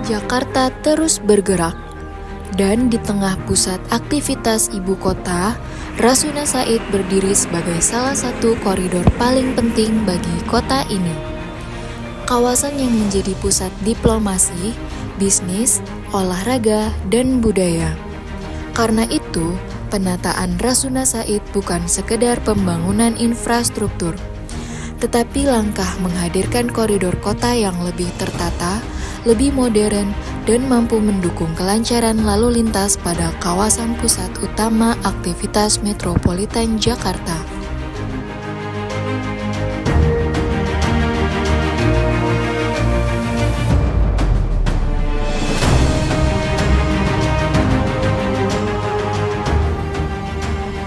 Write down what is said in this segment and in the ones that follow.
Jakarta terus bergerak, dan di tengah pusat aktivitas ibu kota, Rasuna Said berdiri sebagai salah satu koridor paling penting bagi kota ini. Kawasan yang menjadi pusat diplomasi, bisnis, olahraga, dan budaya. Karena itu, penataan Rasuna Said bukan sekedar pembangunan infrastruktur, tetapi langkah menghadirkan koridor kota yang lebih tertata, lebih modern, dan mampu mendukung kelancaran lalu lintas pada kawasan pusat utama aktivitas metropolitan Jakarta.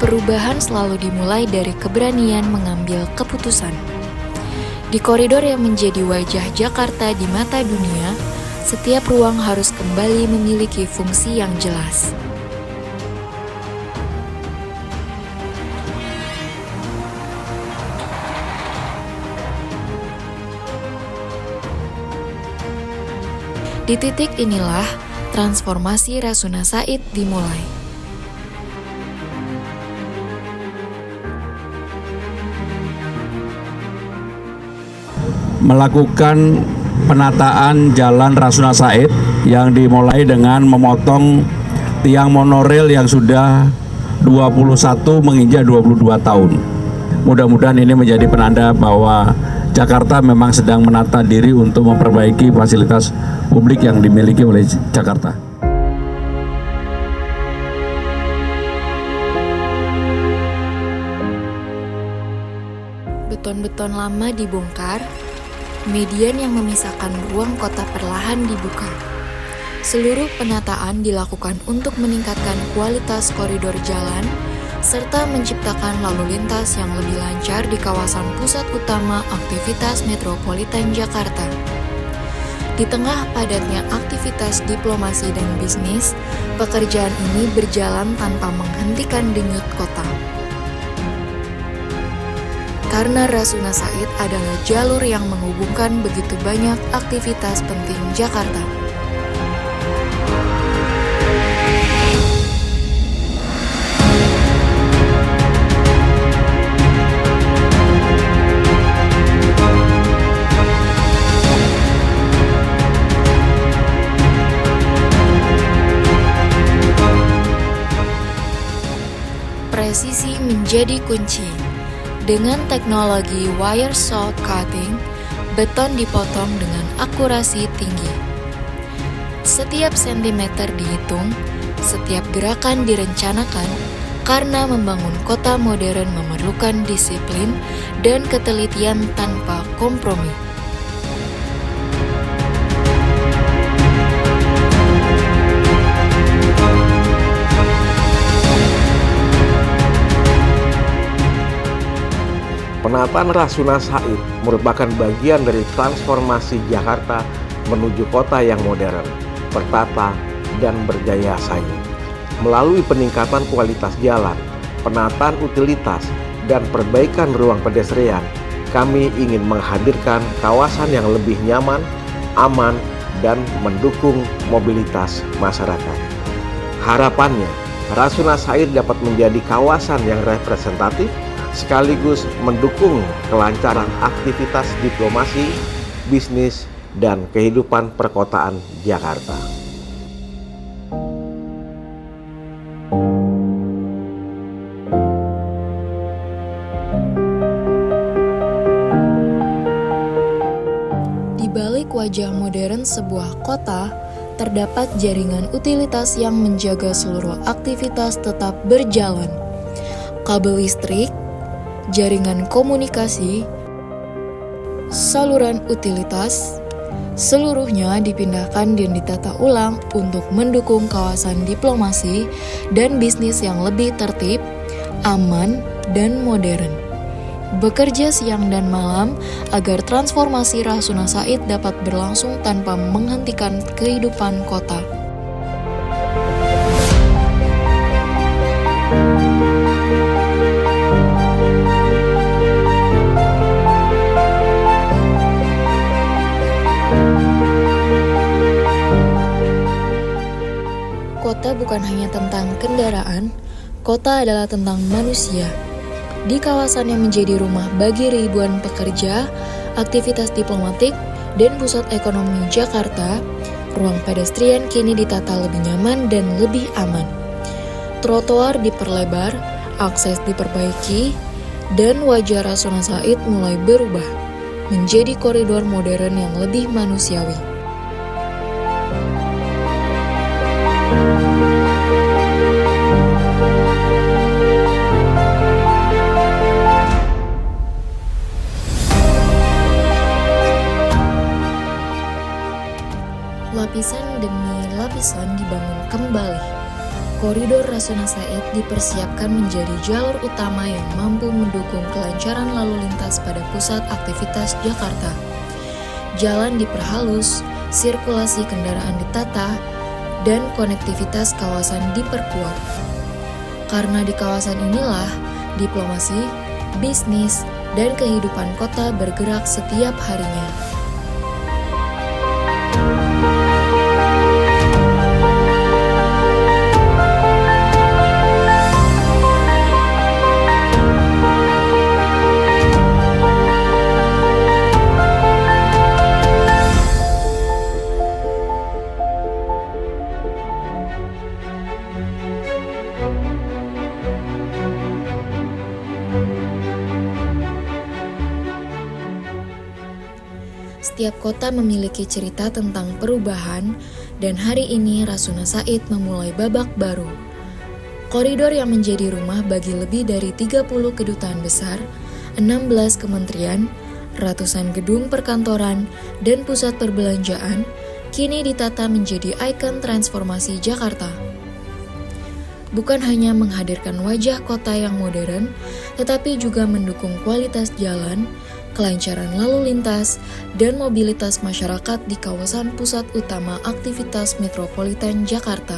Perubahan selalu dimulai dari keberanian mengambil keputusan. Di koridor yang menjadi wajah Jakarta di mata dunia, setiap ruang harus kembali memiliki fungsi yang jelas. Di titik inilah, transformasi Rasuna Said dimulai. Melakukan penataan Jalan Rasuna Said yang dimulai dengan memotong tiang monorail yang sudah 21 menginjak 22 tahun. Mudah-mudahan ini menjadi penanda bahwa Jakarta memang sedang menata diri untuk memperbaiki fasilitas publik yang dimiliki oleh Jakarta. Beton-beton lama dibongkar, median yang memisahkan ruang kota perlahan dibuka. Seluruh penataan dilakukan untuk meningkatkan kualitas koridor jalan, serta menciptakan lalu lintas yang lebih lancar di kawasan pusat utama aktivitas metropolitan Jakarta. Di tengah padatnya aktivitas diplomasi dan bisnis, pekerjaan ini berjalan tanpa menghentikan denyut kota. Karena Rasuna Said adalah jalur yang menghubungkan begitu banyak aktivitas penting Jakarta. Presisi menjadi kunci. Dengan teknologi wire saw cutting, beton dipotong dengan akurasi tinggi. Setiap sentimeter dihitung, setiap gerakan direncanakan, karena membangun kota modern memerlukan disiplin dan ketelitian tanpa kompromi. Penataan Rasuna Said merupakan bagian dari transformasi Jakarta menuju kota yang modern, tertata, dan berjaya saing. Melalui peningkatan kualitas jalan, penataan utilitas, dan perbaikan ruang pedestrian, kami ingin menghadirkan kawasan yang lebih nyaman, aman, dan mendukung mobilitas masyarakat. Harapannya, Rasuna Said dapat menjadi kawasan yang representatif sekaligus mendukung kelancaran aktivitas diplomasi, bisnis, dan kehidupan perkotaan Jakarta. Di balik wajah modern sebuah kota, terdapat jaringan utilitas yang menjaga seluruh aktivitas tetap berjalan. Kabel listrik, jaringan komunikasi, saluran utilitas, seluruhnya dipindahkan dan ditata ulang untuk mendukung kawasan diplomasi dan bisnis yang lebih tertib, aman, dan modern. Bekerja siang dan malam agar transformasi Rasuna Said dapat berlangsung tanpa menghentikan kehidupan kota. kota bukan hanya tentang kendaraan, kota adalah tentang manusia. Di kawasan yang menjadi rumah bagi ribuan pekerja, aktivitas diplomatik, dan pusat ekonomi Jakarta, ruang pedestrian kini ditata lebih nyaman dan lebih aman. Trotoar diperlebar, akses diperbaiki, dan wajah Rasuna Said mulai berubah menjadi koridor modern yang lebih manusiawi. Lapisan demi lapisan dibangun kembali. Koridor Rasuna Said dipersiapkan menjadi jalur utama yang mampu mendukung kelancaran lalu lintas pada pusat aktivitas Jakarta. Jalan diperhalus, sirkulasi kendaraan ditata, dan konektivitas kawasan diperkuat. Karena di kawasan inilah diplomasi, bisnis, dan kehidupan kota bergerak setiap harinya. Setiap kota memiliki cerita tentang perubahan, dan hari ini Rasuna Said memulai babak baru. Koridor yang menjadi rumah bagi lebih dari 30 kedutaan besar, 16 kementerian, ratusan gedung perkantoran, dan pusat perbelanjaan, kini ditata menjadi ikon transformasi Jakarta. Bukan hanya menghadirkan wajah kota yang modern, tetapi juga mendukung kualitas jalan, kelancaran lalu lintas, dan mobilitas masyarakat di kawasan pusat utama aktivitas metropolitan Jakarta.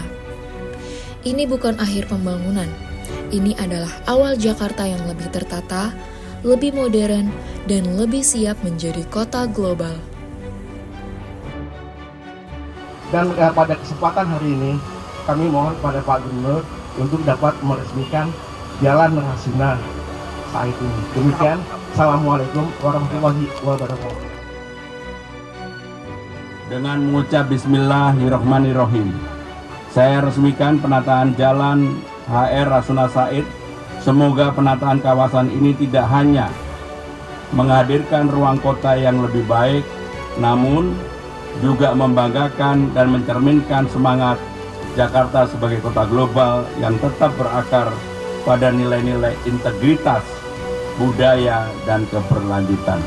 Ini bukan akhir pembangunan, ini adalah awal Jakarta yang lebih tertata, lebih modern, dan lebih siap menjadi kota global. Dan pada kesempatan hari ini, kami mohon pada Pak Gubernur untuk dapat meresmikan Jalan Rasuna Said ini. Demikian, Assalamualaikum warahmatullahi wabarakatuh. Dengan mengucap Bismillahirrahmanirrahim, saya resmikan penataan Jalan HR Rasuna Said. Semoga penataan kawasan ini tidak hanya menghadirkan ruang kota yang lebih baik, namun juga membanggakan dan mencerminkan semangat Jakarta sebagai kota global yang tetap berakar pada nilai-nilai integritas, budaya, dan keberlanjutan.